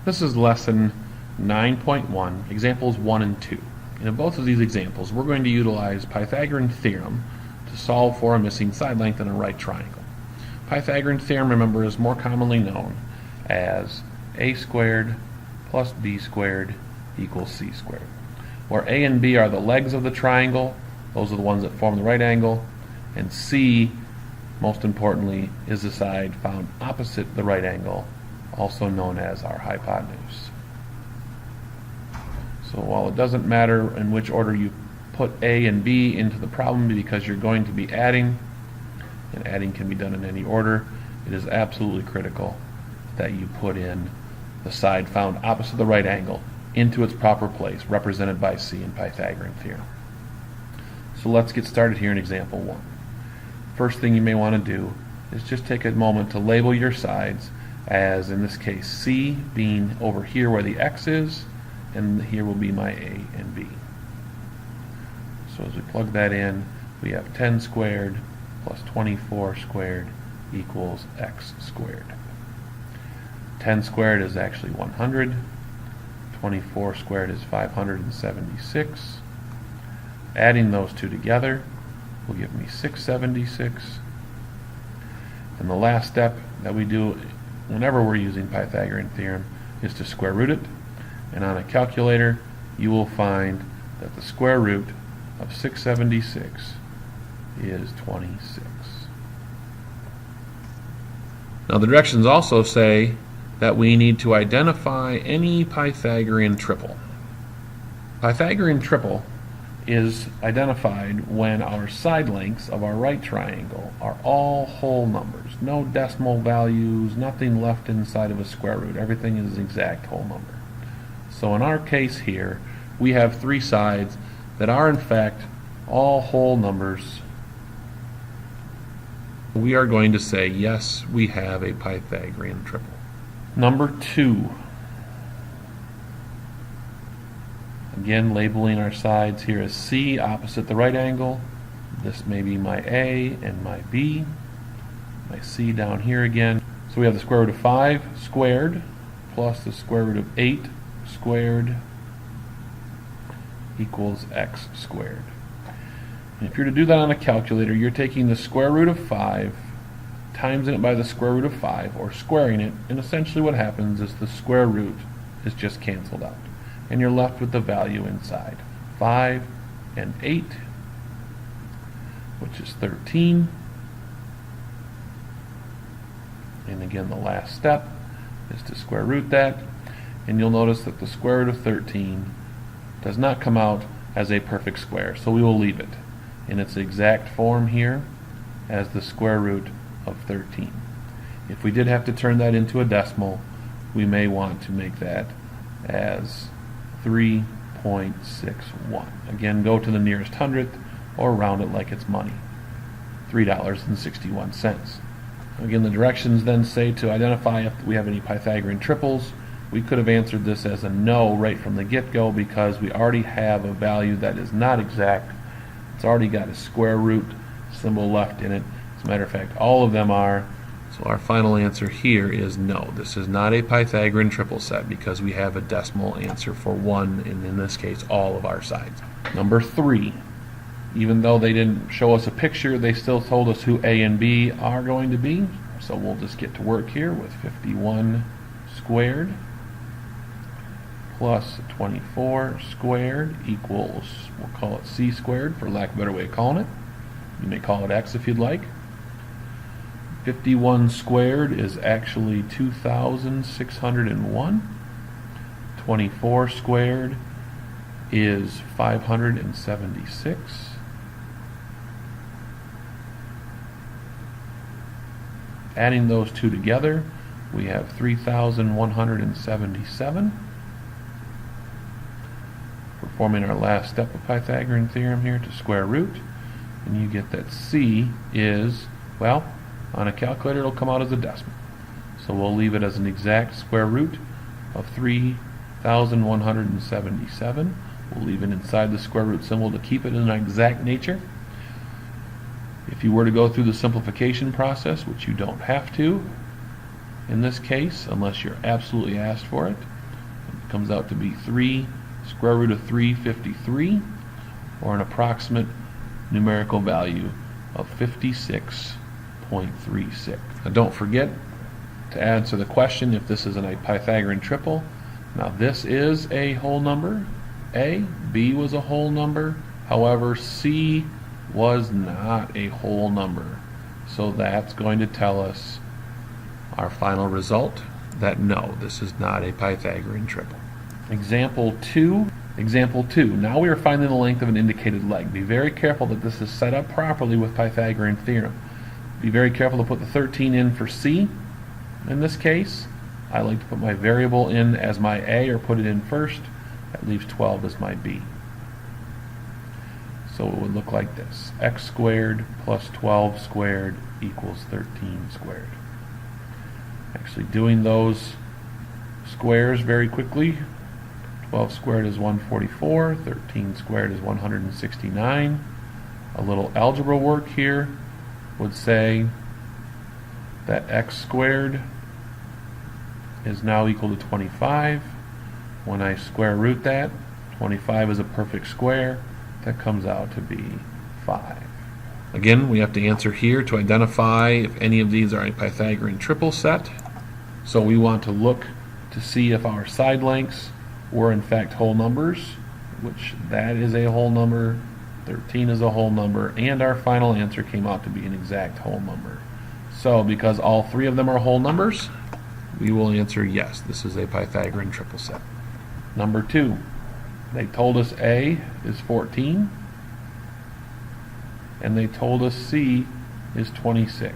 This is lesson 9.1, examples 1 and 2. And in both of these examples, we're going to utilize Pythagorean theorem to solve for a missing side length in a right triangle. Pythagorean theorem, remember, is more commonly known as a squared plus b squared equals c squared, where a and b are the legs of the triangle, those are the ones that form the right angle, and c, most importantly, is the side found opposite the right angle, also known as our hypotenuse. So while it doesn't matter in which order you put a and b into the problem because you're going to be adding, and adding can be done in any order, it is absolutely critical that you put in the side found opposite the right angle into its proper place, represented by c in Pythagorean theorem. So let's get started here in example 1. First thing you may want to do is just take a moment to label your sides as, in this case, C being over here where the X is, and here will be my A and B. So as we plug that in, we have 10 squared plus 24 squared equals X squared. 10 squared is actually 100. 24 squared is 576. Adding those two together will give me 676. And the last step that we do whenever we're using Pythagorean theorem is to square root it. And on a calculator, you will find that the square root of 676 is 26. Now the directions also say that we need to identify any Pythagorean triple. Pythagorean triple is identified when our side lengths of our right triangle are all whole numbers. No decimal values, nothing left inside of a square root. Everything is an exact whole number. So in our case here, we have three sides that are in fact all whole numbers. We are going to say, yes, we have a Pythagorean triple. Number 2. Again, labeling our sides here as C opposite the right angle. This may be my A and my B. My C down here again. So we have the square root of 5 squared plus the square root of 8 squared equals X squared. And if you're to do that on a calculator, you're taking the square root of 5, timesing it by the square root of 5, or squaring it, and essentially what happens is the square root is just canceled out. And you're left with the value inside. 5 and 8, which is 13. And again, the last step is to square root that. And you'll notice that the square root of 13 does not come out as a perfect square, so we will leave it in its exact form here as the square root of 13. If we did have to turn that into a decimal, we may want to make that as 3.61. Again, go to the nearest hundredth or round it like it's money. $3.61. Again, the directions then say to identify if we have any Pythagorean triples. We could have answered this as a no right from the get-go because we already have a value that is not exact. It's already got a square root symbol left in it. As a matter of fact, all of them are. So our final answer here is no. This is not a Pythagorean triple set because we have a decimal answer for one, and in this case, all of our sides. Number 3. Even though they didn't show us a picture, they still told us who A and B are going to be. So we'll just get to work here with 51 squared plus 24 squared equals, we'll call it C squared for lack of a better way of calling it. You may call it X if you'd like. 51 squared is actually 2,601. 24 squared is 576. Adding those two together, we have 3,177. Performing our last step of Pythagorean theorem here to square root, and you get that C is, well, on a calculator it'll come out as a decimal. So we'll leave it as an exact square root of 3,177. We'll leave it inside the square root symbol to keep it in an exact nature. If you were to go through the simplification process, which you don't have to in this case unless you're absolutely asked for it, comes out to be 3 square root of 353, or an approximate numerical value of 56.36. Now don't forget to answer the question if this is a Pythagorean triple. Now this is a whole number. A, B was a whole number. However, C was not a whole number. So that's going to tell us our final result that no, this is not a Pythagorean triple. Example 2. Now we are finding the length of an indicated leg. Be very careful that this is set up properly with Pythagorean theorem. Be very careful to put the 13 in for C. In this case, I like to put my variable in as my A, or put it in first. That leaves 12 as my B. So it would look like this. X squared plus 12 squared equals 13 squared. Actually doing those squares very quickly. 12 squared is 144, 13 squared is 169. A little algebra work here would say that x squared is now equal to 25. When I square root that, 25 is a perfect square. That comes out to be 5. Again, we have to answer here to identify if any of these are a Pythagorean triple set. So we want to look to see if our side lengths were in fact whole numbers, which that is a whole number, 13 is a whole number, and our final answer came out to be an exact whole number. So because all three of them are whole numbers, we will answer yes, this is a Pythagorean triple set. Number 2, they told us A is 14, and they told us C is 26.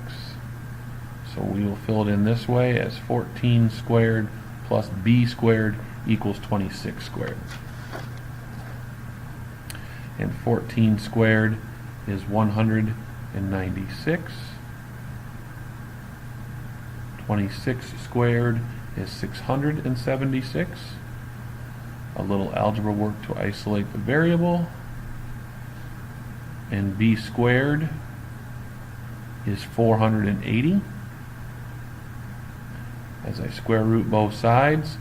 So we will fill it in this way as 14 squared plus B squared equals 26 squared. And 14 squared is 196. 26 squared is 676. A little algebra work to isolate the variable. And B squared is 480. As I square root both sides,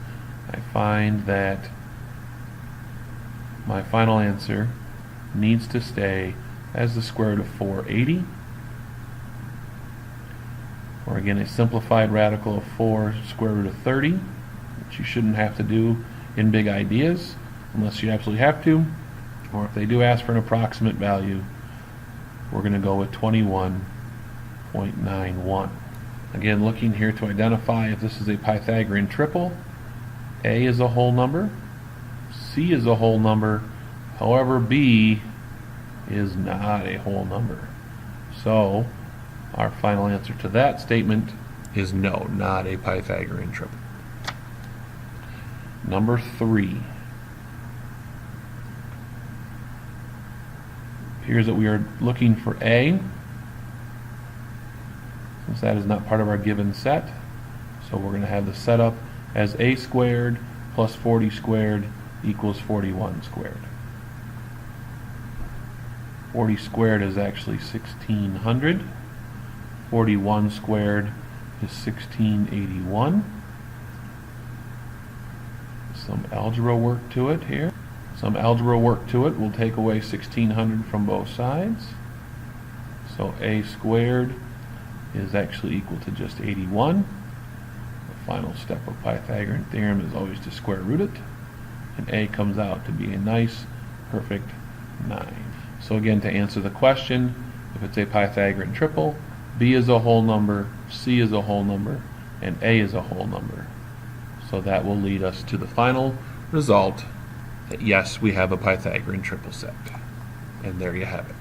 I find that my final answer needs to stay as the square root of 480, or again a simplified radical of 4 square root of 30, which you shouldn't have to do in big ideas unless you absolutely have to, or if they do ask for an approximate value, we're going to go with 21.91. Again, looking here to identify if this is a Pythagorean triple. A is a whole number, C is a whole number, however B is not a whole number. So our final answer to that statement is no, not a Pythagorean triple. Number 3. Appears that we are looking for A, since that is not part of our given set. So we're going to have the setup as A squared plus 40 squared equals 41 squared. 40 squared is actually 1600. 41 squared is 1681. Some algebra work to it here. Some algebra work to it. We'll take away 1600 from both sides. So A squared is actually equal to just 81. The final step of Pythagorean theorem is always to square root it. And A comes out to be a nice, perfect 9. So again, to answer the question, if it's a Pythagorean triple, B is a whole number, C is a whole number, and A is a whole number. So that will lead us to the final result that yes, we have a Pythagorean triple set. And there you have it.